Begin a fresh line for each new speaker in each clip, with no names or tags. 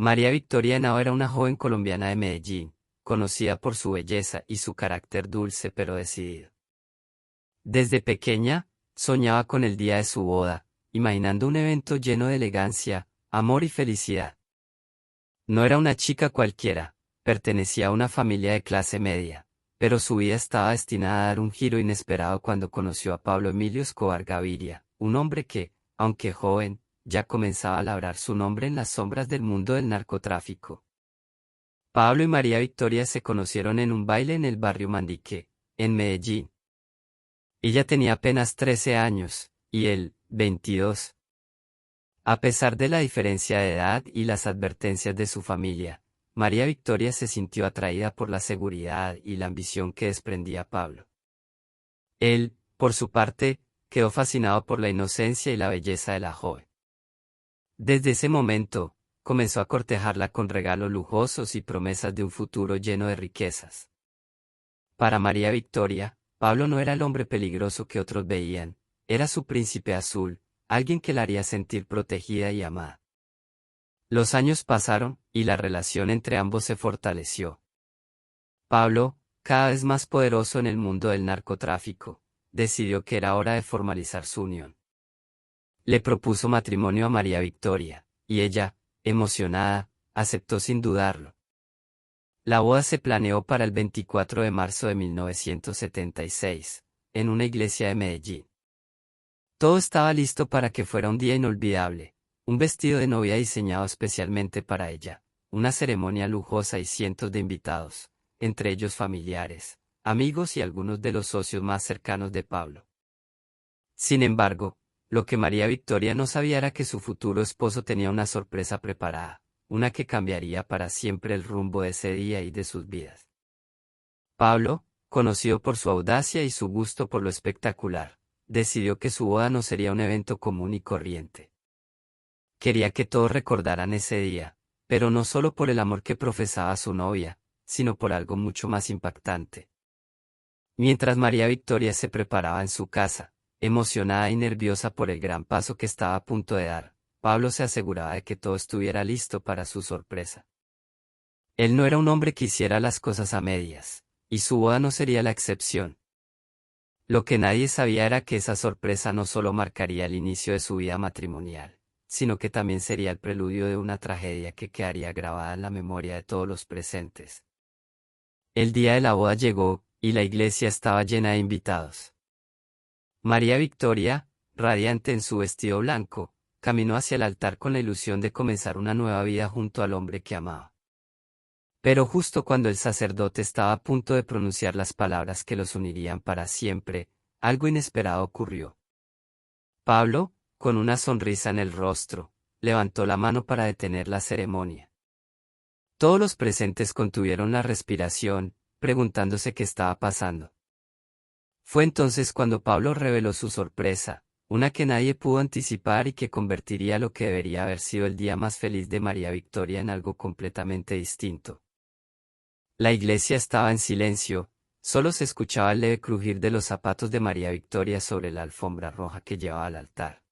María Victoria Henao era una joven colombiana de Medellín, conocida por su belleza y su carácter dulce pero decidido. Desde pequeña, soñaba con el día de su boda, imaginando un evento lleno de elegancia, amor y felicidad. No era una chica cualquiera, pertenecía a una familia de clase media, pero su vida estaba destinada a dar un giro inesperado cuando conoció a Pablo Emilio Escobar Gaviria, un hombre que, aunque joven, ya comenzaba a labrar su nombre en las sombras del mundo del narcotráfico. Pablo y María Victoria se conocieron en un baile en el barrio Mandique, en Medellín. Ella tenía apenas 13 años, y él, 22. A pesar de la diferencia de edad y las advertencias de su familia, María Victoria se sintió atraída por la seguridad y la ambición que desprendía Pablo. Él, por su parte, quedó fascinado por la inocencia y la belleza de la joven. Desde ese momento, comenzó a cortejarla con regalos lujosos y promesas de un futuro lleno de riquezas. Para María Victoria, Pablo no era el hombre peligroso que otros veían, era su príncipe azul, alguien que la haría sentir protegida y amada. Los años pasaron, y la relación entre ambos se fortaleció. Pablo, cada vez más poderoso en el mundo del narcotráfico, decidió que era hora de formalizar su unión. Le propuso matrimonio a María Victoria, y ella, emocionada, aceptó sin dudarlo. La boda se planeó para el 24 de marzo de 1976, en una iglesia de Medellín. Todo estaba listo para que fuera un día inolvidable, un vestido de novia diseñado especialmente para ella, una ceremonia lujosa y cientos de invitados, entre ellos familiares, amigos y algunos de los socios más cercanos de Pablo. Sin embargo, lo que María Victoria no sabía era que su futuro esposo tenía una sorpresa preparada, una que cambiaría para siempre el rumbo de ese día y de sus vidas. Pablo, conocido por su audacia y su gusto por lo espectacular, decidió que su boda no sería un evento común y corriente. Quería que todos recordaran ese día, pero no solo por el amor que profesaba su novia, sino por algo mucho más impactante. Mientras María Victoria se preparaba en su casa, emocionada y nerviosa por el gran paso que estaba a punto de dar, Pablo se aseguraba de que todo estuviera listo para su sorpresa. Él no era un hombre que hiciera las cosas a medias, y su boda no sería la excepción. Lo que nadie sabía era que esa sorpresa no solo marcaría el inicio de su vida matrimonial, sino que también sería el preludio de una tragedia que quedaría grabada en la memoria de todos los presentes. El día de la boda llegó, y la iglesia estaba llena de invitados. María Victoria, radiante en su vestido blanco, caminó hacia el altar con la ilusión de comenzar una nueva vida junto al hombre que amaba. Pero justo cuando el sacerdote estaba a punto de pronunciar las palabras que los unirían para siempre, algo inesperado ocurrió. Pablo, con una sonrisa en el rostro, levantó la mano para detener la ceremonia. Todos los presentes contuvieron la respiración, preguntándose qué estaba pasando. Fue entonces cuando Pablo reveló su sorpresa, una que nadie pudo anticipar y que convertiría lo que debería haber sido el día más feliz de María Victoria en algo completamente distinto. La iglesia estaba en silencio, solo se escuchaba el leve crujir de los zapatos de María Victoria sobre la alfombra roja que llevaba al altar.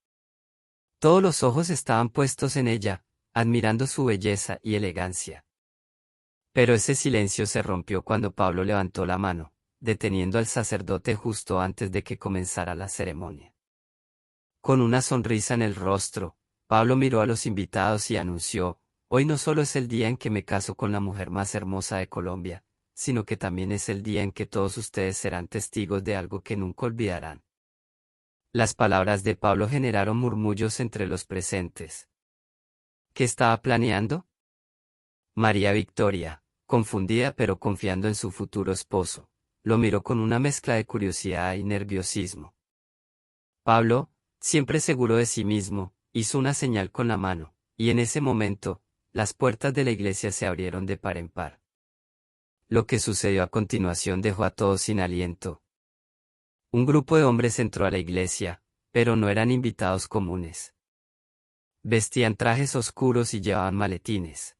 Todos los ojos estaban puestos en ella, admirando su belleza y elegancia. Pero ese silencio se rompió cuando Pablo levantó la mano, deteniendo al sacerdote justo antes de que comenzara la ceremonia. Con una sonrisa en el rostro, Pablo miró a los invitados y anunció: hoy no solo es el día en que me caso con la mujer más hermosa de Colombia, sino que también es el día en que todos ustedes serán testigos de algo que nunca olvidarán. Las palabras de Pablo generaron murmullos entre los presentes. ¿Qué estaba planeando? María Victoria, confundida pero confiando en su futuro esposo, lo miró con una mezcla de curiosidad y nerviosismo. Pablo, siempre seguro de sí mismo, hizo una señal con la mano, y en ese momento, las puertas de la iglesia se abrieron de par en par. Lo que sucedió a continuación dejó a todos sin aliento. Un grupo de hombres entró a la iglesia, pero no eran invitados comunes. Vestían trajes oscuros y llevaban maletines.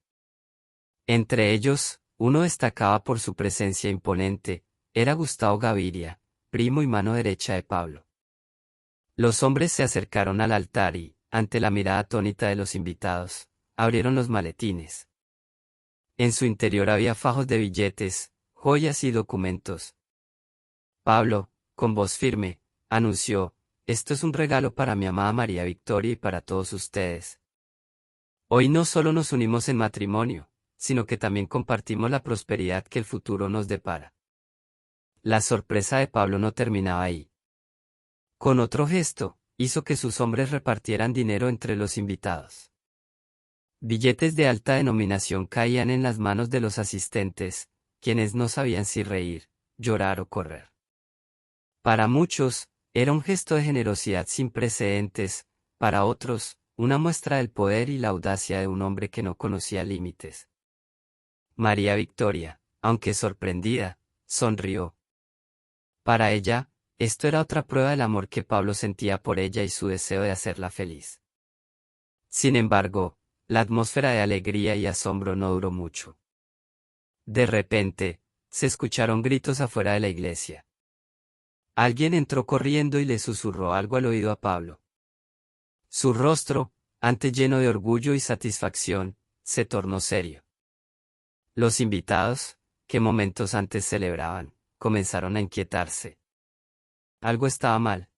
Entre ellos, uno destacaba por su presencia imponente, era Gustavo Gaviria, primo y mano derecha de Pablo. Los hombres se acercaron al altar y, ante la mirada atónita de los invitados, abrieron los maletines. En su interior había fajos de billetes, joyas y documentos. Pablo, con voz firme, anunció: «Esto es un regalo para mi amada María Victoria y para todos ustedes. Hoy no solo nos unimos en matrimonio, sino que también compartimos la prosperidad que el futuro nos depara». La sorpresa de Pablo no terminaba ahí. Con otro gesto, hizo que sus hombres repartieran dinero entre los invitados. Billetes de alta denominación caían en las manos de los asistentes, quienes no sabían si reír, llorar o correr. Para muchos, era un gesto de generosidad sin precedentes; para otros, una muestra del poder y la audacia de un hombre que no conocía límites. María Victoria, aunque sorprendida, sonrió. Para ella, esto era otra prueba del amor que Pablo sentía por ella y su deseo de hacerla feliz. Sin embargo, la atmósfera de alegría y asombro no duró mucho. De repente, se escucharon gritos afuera de la iglesia. Alguien entró corriendo y le susurró algo al oído a Pablo. Su rostro, antes lleno de orgullo y satisfacción, se tornó serio. Los invitados, que momentos antes celebraban, comenzaron a inquietarse. Algo estaba mal.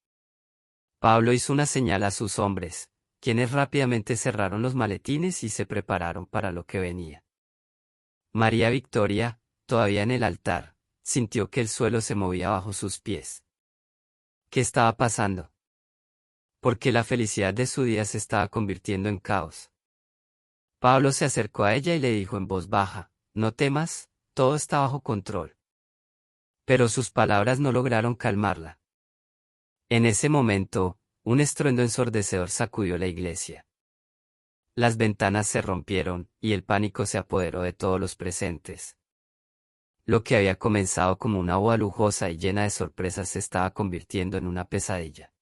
Pablo hizo una señal a sus hombres, quienes rápidamente cerraron los maletines y se prepararon para lo que venía. María Victoria, todavía en el altar, sintió que el suelo se movía bajo sus pies. ¿Qué estaba pasando? Porque la felicidad de su día se estaba convirtiendo en caos. Pablo se acercó a ella y le dijo en voz baja: «No temas, todo está bajo control». Pero sus palabras no lograron calmarla. En ese momento, un estruendo ensordecedor sacudió la iglesia. Las ventanas se rompieron, y el pánico se apoderó de todos los presentes. Lo que había comenzado como una boda lujosa y llena de sorpresas se estaba convirtiendo en una pesadilla.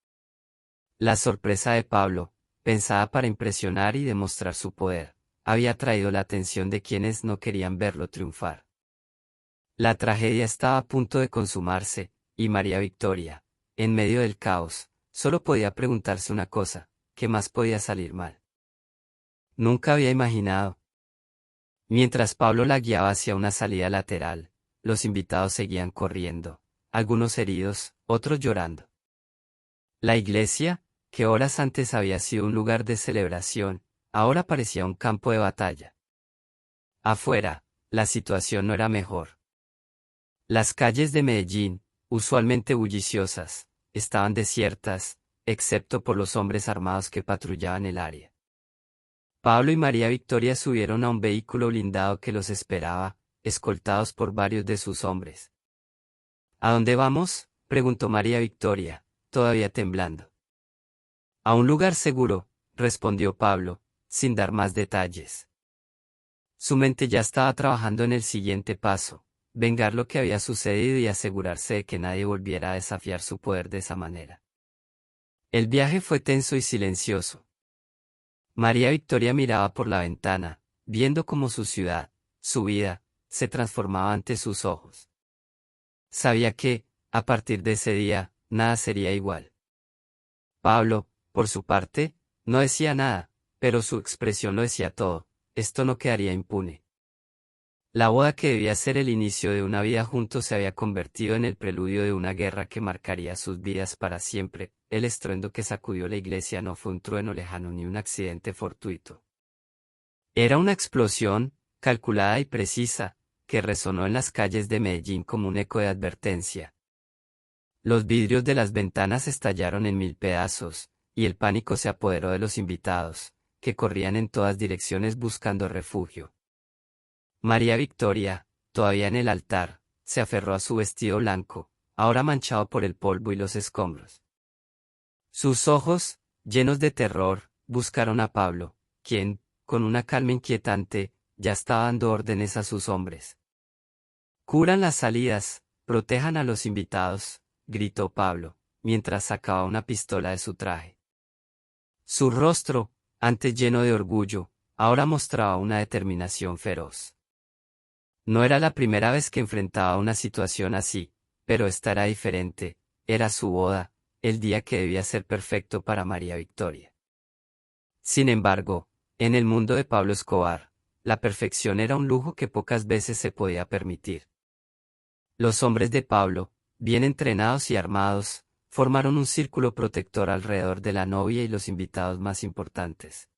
La sorpresa de Pablo, pensada para impresionar y demostrar su poder, había atraído la atención de quienes no querían verlo triunfar. La tragedia estaba a punto de consumarse, y María Victoria, en medio del caos, solo podía preguntarse una cosa: ¿qué más podía salir mal? Nunca había imaginado. Mientras Pablo la guiaba hacia una salida lateral, los invitados seguían corriendo, algunos heridos, otros llorando. La iglesia, que horas antes había sido un lugar de celebración, ahora parecía un campo de batalla. Afuera, la situación no era mejor. Las calles de Medellín, usualmente bulliciosas, estaban desiertas, excepto por los hombres armados que patrullaban el área. Pablo y María Victoria subieron a un vehículo blindado que los esperaba, escoltados por varios de sus hombres. ¿A dónde vamos?, preguntó María Victoria, todavía temblando. A un lugar seguro, respondió Pablo, sin dar más detalles. Su mente ya estaba trabajando en el siguiente paso: vengar lo que había sucedido y asegurarse de que nadie volviera a desafiar su poder de esa manera. El viaje fue tenso y silencioso. María Victoria miraba por la ventana, viendo cómo su ciudad, su vida, se transformaba ante sus ojos. Sabía que, a partir de ese día, nada sería igual. Pablo, por su parte, no decía nada, pero su expresión lo decía todo: esto no quedaría impune. La boda que debía ser el inicio de una vida juntos se había convertido en el preludio de una guerra que marcaría sus vidas para siempre. El estruendo que sacudió la iglesia no fue un trueno lejano ni un accidente fortuito. Era una explosión, calculada y precisa, que resonó en las calles de Medellín como un eco de advertencia. Los vidrios de las ventanas estallaron en 1000 pedazos, y el pánico se apoderó de los invitados, que corrían en todas direcciones buscando refugio. María Victoria, todavía en el altar, se aferró a su vestido blanco, ahora manchado por el polvo y los escombros. Sus ojos, llenos de terror, buscaron a Pablo, quien, con una calma inquietante, ya estaba dando órdenes a sus hombres. «Cubran las salidas, protejan a los invitados», gritó Pablo, mientras sacaba una pistola de su traje. Su rostro, antes lleno de orgullo, ahora mostraba una determinación feroz. No era la primera vez que enfrentaba una situación así, pero esta era diferente: era su boda, el día que debía ser perfecto para María Victoria. Sin embargo, En el mundo de Pablo Escobar, la perfección era un lujo que pocas veces se podía permitir. Los hombres de Pablo, bien entrenados y armados, formaron un círculo protector alrededor de la novia y los invitados más importantes.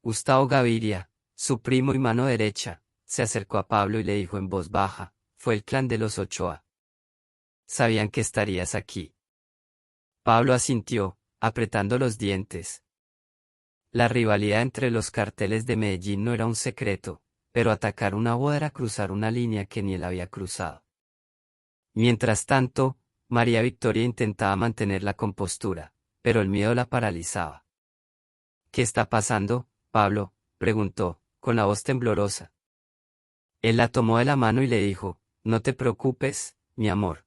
Gustavo Gaviria, su primo y mano derecha, se acercó a Pablo y le dijo en voz baja: «Fue el clan de los Ochoa. Sabían que estarías aquí». Pablo asintió, apretando los dientes. La rivalidad entre los carteles de Medellín no era un secreto, pero atacar una boda era cruzar una línea que ni él había cruzado. Mientras tanto, María Victoria intentaba mantener la compostura, pero el miedo la paralizaba. «¿Qué está pasando, Pablo?», preguntó, con la voz temblorosa. Él la tomó de la mano y le dijo: «No te preocupes, mi amor.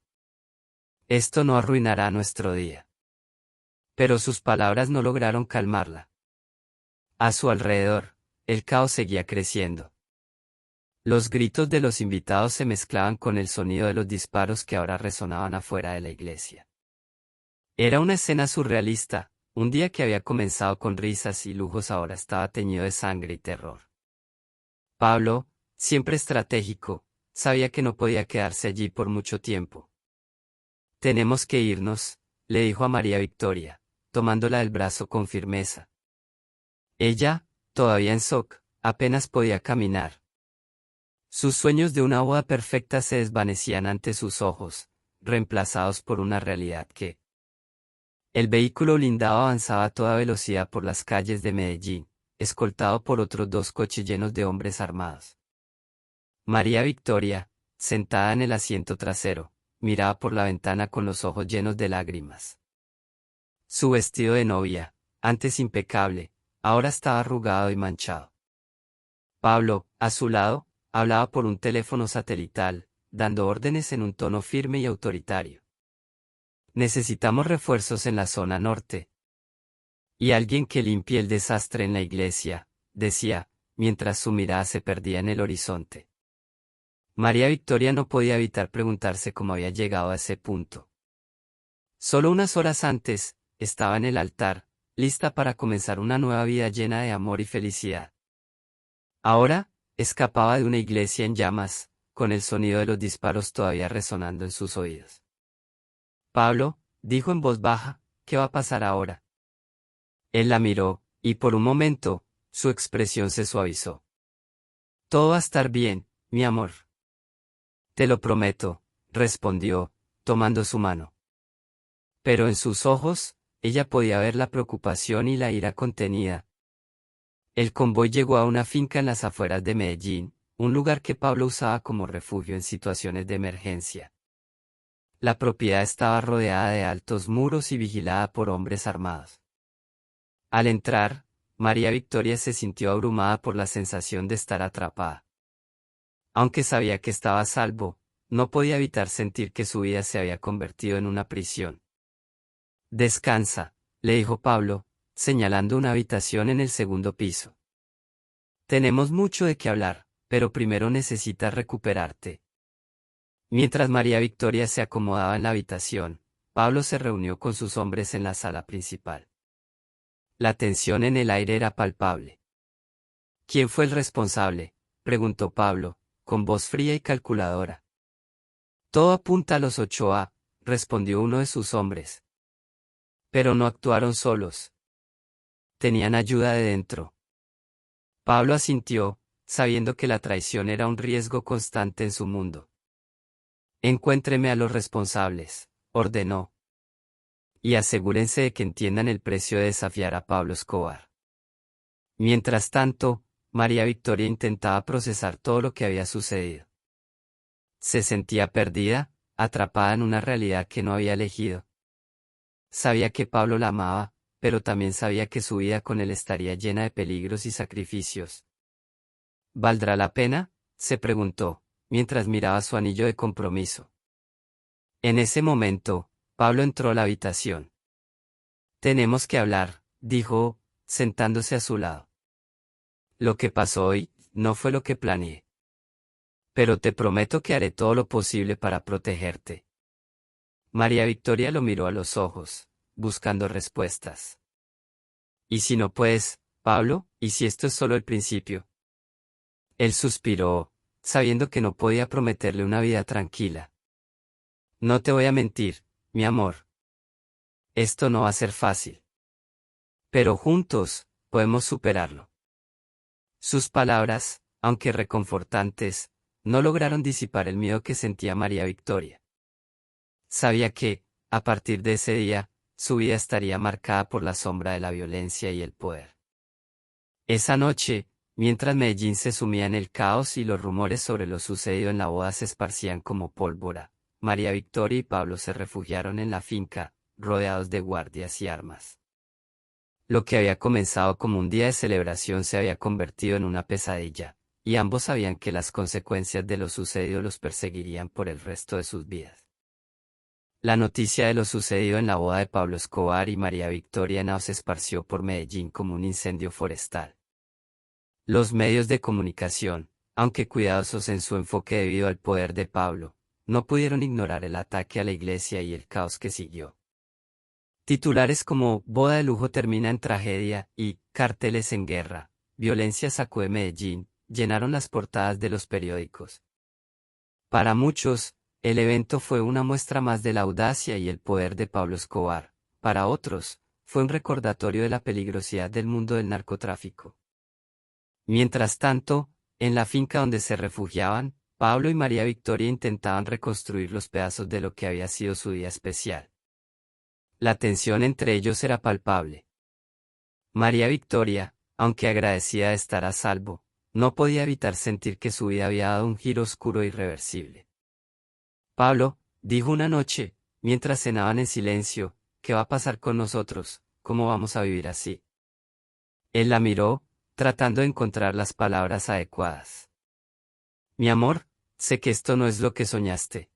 Esto no arruinará nuestro día». Pero sus palabras no lograron calmarla. A su alrededor, el caos seguía creciendo. Los gritos de los invitados se mezclaban con el sonido de los disparos que ahora resonaban afuera de la iglesia. Era una escena surrealista, un día que había comenzado con risas y lujos ahora estaba teñido de sangre y terror. Pablo, siempre estratégico, sabía que no podía quedarse allí por mucho tiempo. «Tenemos que irnos», le dijo a María Victoria, tomándola del brazo con firmeza. Ella, todavía en shock, apenas podía caminar. Sus sueños de una boda perfecta se desvanecían ante sus ojos, reemplazados por una realidad que... El vehículo blindado avanzaba a toda velocidad por las calles de Medellín, escoltado por otros 2 coches llenos de hombres armados. María Victoria, sentada en el asiento trasero, miraba por la ventana con los ojos llenos de lágrimas. Su vestido de novia, antes impecable, ahora estaba arrugado y manchado. Pablo, a su lado, hablaba por un teléfono satelital, dando órdenes en un tono firme y autoritario. «Necesitamos refuerzos en la zona norte. Y alguien que limpie el desastre en la iglesia», decía, mientras su mirada se perdía en el horizonte. María Victoria no podía evitar preguntarse cómo había llegado a ese punto. Solo unas horas antes, estaba en el altar, lista para comenzar una nueva vida llena de amor y felicidad. Ahora, escapaba de una iglesia en llamas, con el sonido de los disparos todavía resonando en sus oídos. «Pablo», dijo en voz baja, «¿qué va a pasar ahora?». Él la miró, y por un momento, su expresión se suavizó. «Todo va a estar bien, mi amor». «Te lo prometo», respondió, tomando su mano. Pero en sus ojos, ella podía ver la preocupación y la ira contenida. El convoy llegó a una finca en las afueras de Medellín, un lugar que Pablo usaba como refugio en situaciones de emergencia. La propiedad estaba rodeada de altos muros y vigilada por hombres armados. Al entrar, María Victoria se sintió abrumada por la sensación de estar atrapada. Aunque sabía que estaba a salvo, no podía evitar sentir que su vida se había convertido en una prisión. «Descansa», le dijo Pablo, señalando una habitación en el segundo piso. «Tenemos mucho de qué hablar, pero primero necesitas recuperarte». Mientras María Victoria se acomodaba en la habitación, Pablo se reunió con sus hombres en la sala principal. La tensión en el aire era palpable. «¿Quién fue el responsable?», preguntó Pablo, con voz fría y calculadora. «Todo apunta a los Ochoa», respondió uno de sus hombres. «Pero no actuaron solos. Tenían ayuda de dentro». Pablo asintió, sabiendo que la traición era un riesgo constante en su mundo. «Encuéntreme a los responsables», ordenó. «Y asegúrense de que entiendan el precio de desafiar a Pablo Escobar». Mientras tanto, María Victoria intentaba procesar todo lo que había sucedido. Se sentía perdida, atrapada en una realidad que no había elegido. Sabía que Pablo la amaba, pero también sabía que su vida con él estaría llena de peligros y sacrificios. «¿Valdrá la pena?», se preguntó, mientras miraba su anillo de compromiso. En ese momento, Pablo entró a la habitación. «Tenemos que hablar», dijo, sentándose a su lado. «Lo que pasó hoy, no fue lo que planeé. Pero te prometo que haré todo lo posible para protegerte». María Victoria lo miró a los ojos, buscando respuestas. «¿Y si no puedes?», Pablo, ¿y si esto es solo el principio? Él suspiró, sabiendo que no podía prometerle una vida tranquila. No te voy a mentir, mi amor. Esto no va a ser fácil. Pero juntos, podemos superarlo. Sus palabras, aunque reconfortantes, no lograron disipar el miedo que sentía María Victoria. Sabía que, a partir de ese día, su vida estaría marcada por la sombra de la violencia y el poder. Esa noche, mientras Medellín se sumía en el caos y los rumores sobre lo sucedido en la boda se esparcían como pólvora, María Victoria y Pablo se refugiaron en la finca, rodeados de guardias y armas. Lo que había comenzado como un día de celebración se había convertido en una pesadilla, y ambos sabían que las consecuencias de lo sucedido los perseguirían por el resto de sus vidas. La noticia de lo sucedido en la boda de Pablo Escobar y María Victoria Henao se esparció por Medellín como un incendio forestal. Los medios de comunicación, aunque cuidadosos en su enfoque debido al poder de Pablo, no pudieron ignorar el ataque a la iglesia y el caos que siguió. Titulares como "Boda de lujo termina en tragedia" y "Carteles en guerra, violencia sacude Medellín" llenaron las portadas de los periódicos. Para muchos, el evento fue una muestra más de la audacia y el poder de Pablo Escobar. Para otros, fue un recordatorio de la peligrosidad del mundo del narcotráfico. Mientras tanto, en la finca donde se refugiaban, Pablo y María Victoria intentaban reconstruir los pedazos de lo que había sido su día especial. La tensión entre ellos era palpable. María Victoria, aunque agradecida de estar a salvo, no podía evitar sentir que su vida había dado un giro oscuro e irreversible. Pablo, dijo una noche, mientras cenaban en silencio, ¿qué va a pasar con nosotros? ¿Cómo vamos a vivir así? Él la miró, tratando de encontrar las palabras adecuadas. Mi amor, sé que esto no es lo que soñaste.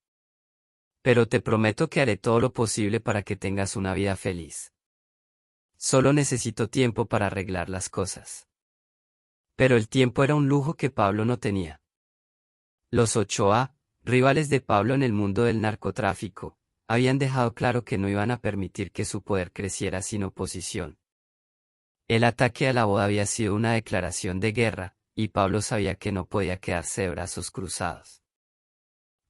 Pero te prometo que haré todo lo posible para que tengas una vida feliz. Solo necesito tiempo para arreglar las cosas. Pero el tiempo era un lujo que Pablo no tenía. Los Ochoa, rivales de Pablo en el mundo del narcotráfico, habían dejado claro que no iban a permitir que su poder creciera sin oposición. El ataque a la boda había sido una declaración de guerra, y Pablo sabía que no podía quedarse de brazos cruzados.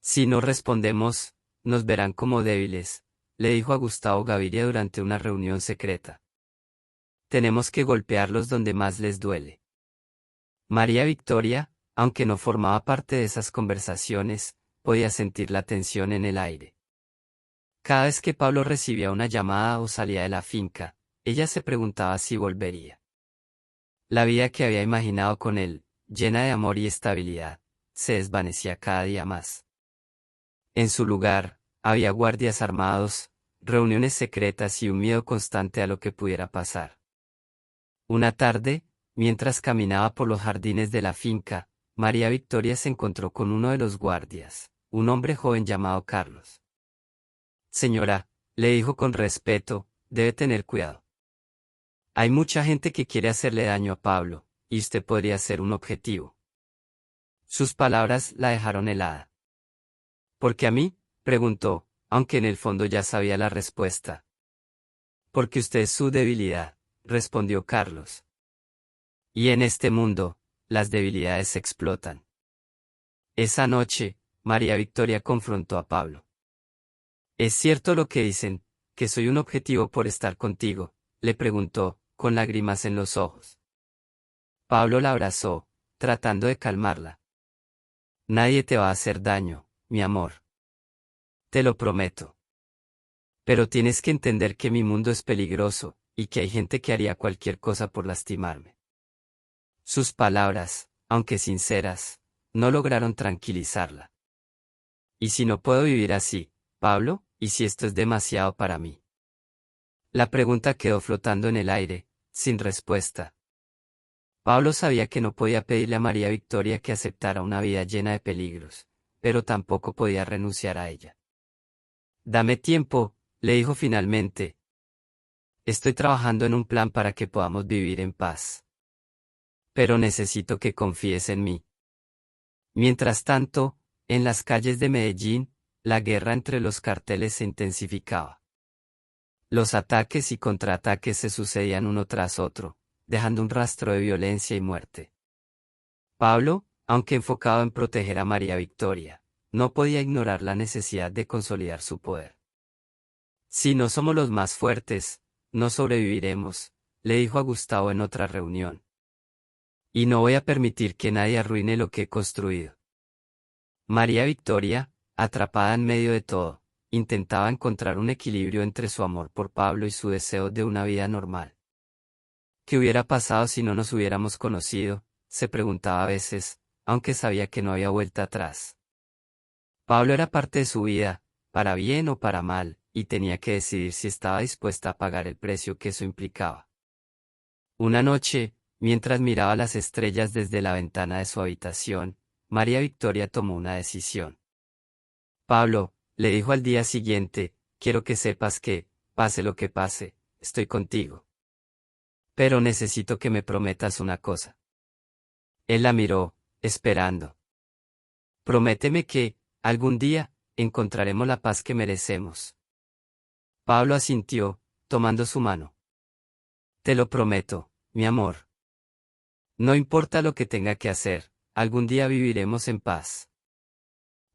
Si no respondemos, nos verán como débiles, le dijo a Gustavo Gaviria durante una reunión secreta. Tenemos que golpearlos donde más les duele. María Victoria, aunque no formaba parte de esas conversaciones, podía sentir la tensión en el aire. Cada vez que Pablo recibía una llamada o salía de la finca, ella se preguntaba si volvería. La vida que había imaginado con él, llena de amor y estabilidad, se desvanecía cada día más. En su lugar, había guardias armados, reuniones secretas y un miedo constante a lo que pudiera pasar. Una tarde, mientras caminaba por los jardines de la finca, María Victoria se encontró con uno de los guardias, un hombre joven llamado Carlos. Señora, le dijo con respeto, debe tener cuidado. Hay mucha gente que quiere hacerle daño a Pablo, y usted podría ser un objetivo. Sus palabras la dejaron helada. ¿Por qué a mí?, preguntó, aunque en el fondo ya sabía la respuesta. Porque usted es su debilidad, respondió Carlos. Y en este mundo, las debilidades explotan. Esa noche, María Victoria confrontó a Pablo. ¿Es cierto lo que dicen, que soy un objetivo por estar contigo?, le preguntó, con lágrimas en los ojos. Pablo la abrazó, tratando de calmarla. Nadie te va a hacer daño, mi amor. Te lo prometo. Pero tienes que entender que mi mundo es peligroso, y que hay gente que haría cualquier cosa por lastimarme. Sus palabras, aunque sinceras, no lograron tranquilizarla. ¿Y si no puedo vivir así, Pablo? ¿Y si esto es demasiado para mí? La pregunta quedó flotando en el aire, sin respuesta. Pablo sabía que no podía pedirle a María Victoria que aceptara una vida llena de peligros, pero tampoco podía renunciar a ella. Dame tiempo, le dijo finalmente. Estoy trabajando en un plan para que podamos vivir en paz. Pero necesito que confíes en mí. Mientras tanto, en las calles de Medellín, la guerra entre los carteles se intensificaba. Los ataques y contraataques se sucedían uno tras otro, dejando un rastro de violencia y muerte. Pablo, aunque enfocado en proteger a María Victoria, no podía ignorar la necesidad de consolidar su poder. Si no somos los más fuertes, no sobreviviremos, le dijo a Gustavo en otra reunión. Y no voy a permitir que nadie arruine lo que he construido. María Victoria, atrapada en medio de todo, intentaba encontrar un equilibrio entre su amor por Pablo y su deseo de una vida normal. ¿Qué hubiera pasado si no nos hubiéramos conocido?, se preguntaba a veces, aunque sabía que no había vuelta atrás. Pablo era parte de su vida, para bien o para mal, y tenía que decidir si estaba dispuesta a pagar el precio que eso implicaba. Una noche, mientras miraba las estrellas desde la ventana de su habitación, María Victoria tomó una decisión. Pablo, le dijo al día siguiente, quiero que sepas que, pase lo que pase, estoy contigo. Pero necesito que me prometas una cosa. Él la miró, esperando. Prométeme que, algún día, encontraremos la paz que merecemos. Pablo asintió, tomando su mano. Te lo prometo, mi amor. No importa lo que tenga que hacer, algún día viviremos en paz.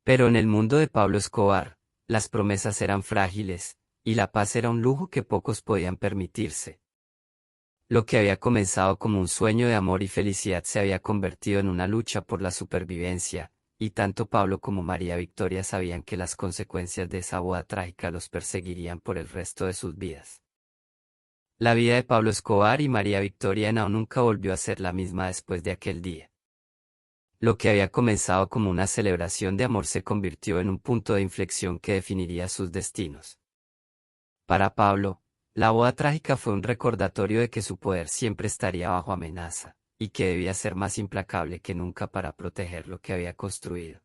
Pero en el mundo de Pablo Escobar, las promesas eran frágiles, y la paz era un lujo que pocos podían permitirse. Lo que había comenzado como un sueño de amor y felicidad se había convertido en una lucha por la supervivencia, y tanto Pablo como María Victoria sabían que las consecuencias de esa boda trágica los perseguirían por el resto de sus vidas. La vida de Pablo Escobar y María Victoria nunca volvió a ser la misma después de aquel día. Lo que había comenzado como una celebración de amor se convirtió en un punto de inflexión que definiría sus destinos. Para Pablo, la boda trágica fue un recordatorio de que su poder siempre estaría bajo amenaza, y que debía ser más implacable que nunca para proteger lo que había construido.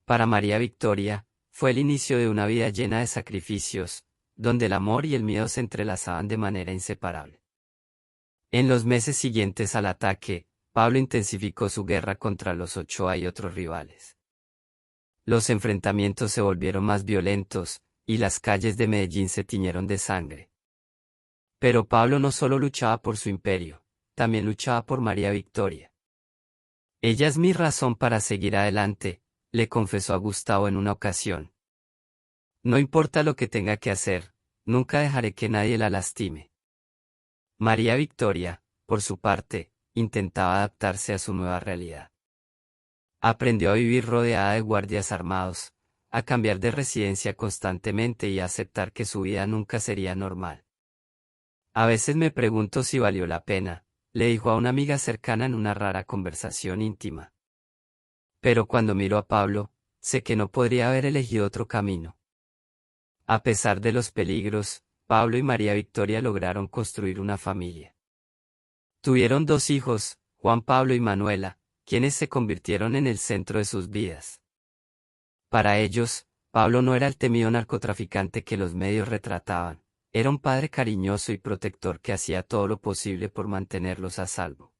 Para María Victoria, fue el inicio de una vida llena de sacrificios, donde el amor y el miedo se entrelazaban de manera inseparable. En los meses siguientes al ataque, Pablo intensificó su guerra contra los Ochoa y otros rivales. Los enfrentamientos se volvieron más violentos, y las calles de Medellín se tiñeron de sangre. Pero Pablo no solo luchaba por su imperio, también luchaba por María Victoria. Ella es mi razón para seguir adelante, le confesó a Gustavo en una ocasión. No importa lo que tenga que hacer, nunca dejaré que nadie la lastime. María Victoria, por su parte, intentaba adaptarse a su nueva realidad. Aprendió a vivir rodeada de guardias armados, a cambiar de residencia constantemente y a aceptar que su vida nunca sería normal. A veces me pregunto si valió la pena, le dijo a una amiga cercana en una rara conversación íntima. Pero cuando miro a Pablo, sé que no podría haber elegido otro camino. A pesar de los peligros, Pablo y María Victoria lograron construir una familia. Tuvieron 2 hijos, Juan Pablo y Manuela, quienes se convirtieron en el centro de sus vidas. Para ellos, Pablo no era el temido narcotraficante que los medios retrataban, era un padre cariñoso y protector que hacía todo lo posible por mantenerlos a salvo.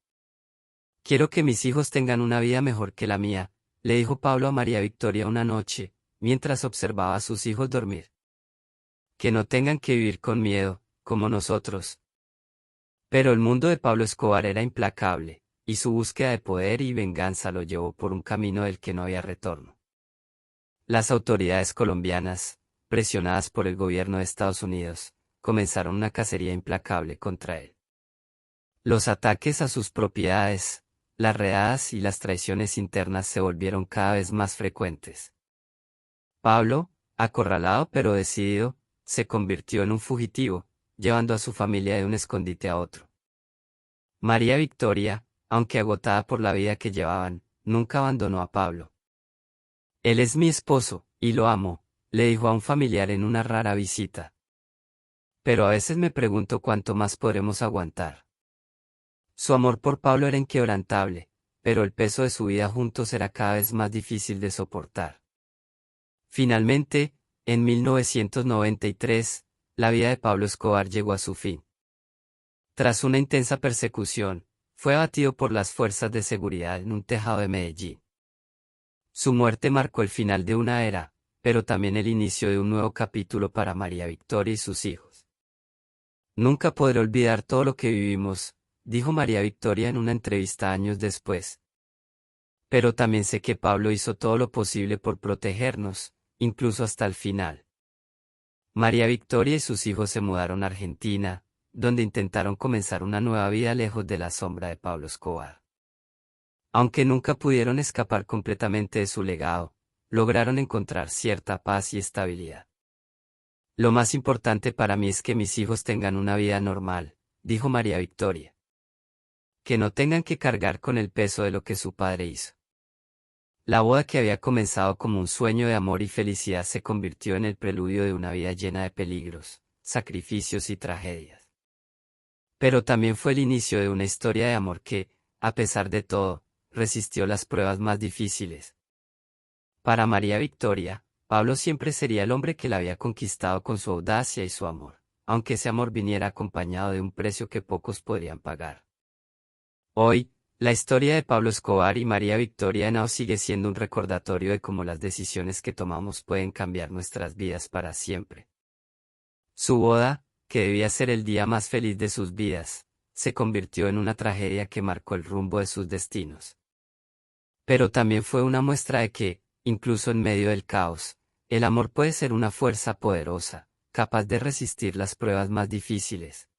Quiero que mis hijos tengan una vida mejor que la mía, le dijo Pablo a María Victoria una noche, mientras observaba a sus hijos dormir. Que no tengan que vivir con miedo, como nosotros. Pero el mundo de Pablo Escobar era implacable, y su búsqueda de poder y venganza lo llevó por un camino del que no había retorno. Las autoridades colombianas, presionadas por el gobierno de Estados Unidos, comenzaron una cacería implacable contra él. Los ataques a sus propiedades, las redadas y las traiciones internas se volvieron cada vez más frecuentes. Pablo, acorralado pero decidido, se convirtió en un fugitivo, llevando a su familia de un escondite a otro. María Victoria, aunque agotada por la vida que llevaban, nunca abandonó a Pablo. Él es mi esposo, y lo amo, le dijo a un familiar en una rara visita. Pero a veces me pregunto cuánto más podremos aguantar. Su amor por Pablo era inquebrantable, pero el peso de su vida juntos era cada vez más difícil de soportar. Finalmente, en 1993, la vida de Pablo Escobar llegó a su fin. Tras una intensa persecución, fue abatido por las fuerzas de seguridad en un tejado de Medellín. Su muerte marcó el final de una era, pero también el inicio de un nuevo capítulo para María Victoria y sus hijos. Nunca podré olvidar todo lo que vivimos, dijo María Victoria en una entrevista años después. Pero también sé que Pablo hizo todo lo posible por protegernos, incluso hasta el final. María Victoria y sus hijos se mudaron a Argentina, donde intentaron comenzar una nueva vida lejos de la sombra de Pablo Escobar. Aunque nunca pudieron escapar completamente de su legado, lograron encontrar cierta paz y estabilidad. Lo más importante para mí es que mis hijos tengan una vida normal, dijo María Victoria. Que no tengan que cargar con el peso de lo que su padre hizo. La boda que había comenzado como un sueño de amor y felicidad se convirtió en el preludio de una vida llena de peligros, sacrificios y tragedias. Pero también fue el inicio de una historia de amor que, a pesar de todo, resistió las pruebas más difíciles. Para María Victoria, Pablo siempre sería el hombre que la había conquistado con su audacia y su amor, aunque ese amor viniera acompañado de un precio que pocos podrían pagar. Hoy, la historia de Pablo Escobar y María Victoria Henao sigue siendo un recordatorio de cómo las decisiones que tomamos pueden cambiar nuestras vidas para siempre. Su boda, que debía ser el día más feliz de sus vidas, se convirtió en una tragedia que marcó el rumbo de sus destinos. Pero también fue una muestra de que, incluso en medio del caos, el amor puede ser una fuerza poderosa, capaz de resistir las pruebas más difíciles.